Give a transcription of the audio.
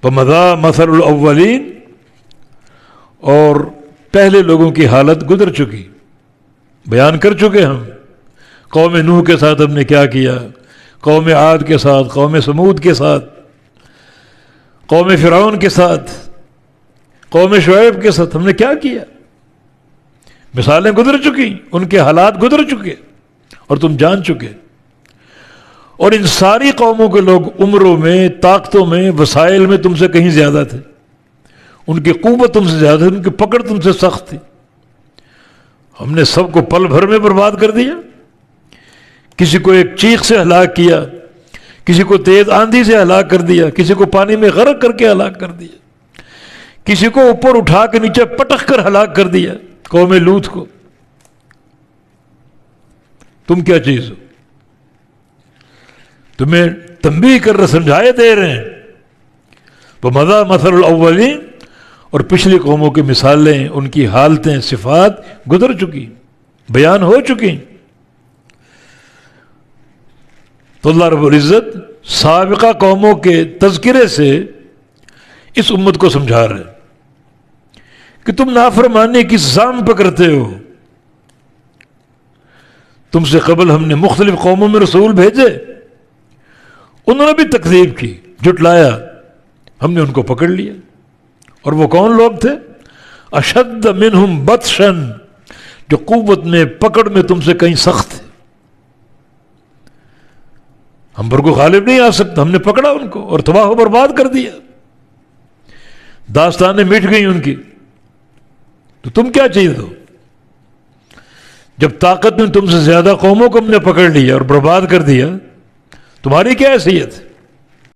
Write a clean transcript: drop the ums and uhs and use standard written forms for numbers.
وَمَضَىٰ مَثَلُ الْأَوَّلِينَ، اور پہلے لوگوں کی حالت گزر چکی، بیان کر چکے ہم۔ قوم نوح کے ساتھ ہم نے کیا کیا، قوم عاد کے ساتھ، قوم سمود کے ساتھ، قوم فرعون کے ساتھ، قوم شعیب کے ساتھ ہم نے کیا کیا۔ مثالیں گزر چکی، ان کے حالات گزر چکے اور تم جان چکے۔ اور ان ساری قوموں کے لوگ عمروں میں، طاقتوں میں، وسائل میں تم سے کہیں زیادہ تھے، ان کی قوت تم سے زیادہ تھی، ان کی پکڑ تم سے سخت تھی۔ ہم نے سب کو پل بھر میں برباد کر دیا، کسی کو ایک چیخ سے ہلاک کیا، کسی کو تیز آندھی سے ہلاک کر دیا، کسی کو پانی میں غرق کر کے ہلاک کر دیا، کسی کو اوپر اٹھا کے نیچے پٹک کر ہلاک کر دیا، قوم لوط کو۔ تم کیا چیز ہو؟ تمہیں تنبیہ کر رہے، سمجھائے دے رہے ہیں۔ وَمَضَىٰ مَثَلُ الْأَوَّلِينَ، اور پچھلی قوموں کی مثالیں، ان کی حالتیں، صفات گزر چکی، بیان ہو چکی۔ تو اللہ رب العزت سابقہ قوموں کے تذکرے سے اس امت کو سمجھا رہے کہ تم نافرمانی کس زام پہ کرتے ہو۔ تم سے قبل ہم نے مختلف قوموں میں رسول بھیجے، انہوں نے بھی تکذیب کی، جھٹلایا، ہم نے ان کو پکڑ لیا۔ اور وہ کون لوگ تھے؟ اشد منہم بطشن، جو قوت میں، پکڑ میں تم سے کہیں سخت تھے۔ ہم پر کو غالب نہیں آ سکتا، ہم نے پکڑا ان کو اور تباہ و برباد کر دیا، داستانیں مٹ گئی ان کی۔ تو تم کیا چیز ہو؟ جب طاقت میں تم سے زیادہ قوموں کو ہم نے پکڑ لیا اور برباد کر دیا، تمہاری کیا حیثیت ہے؟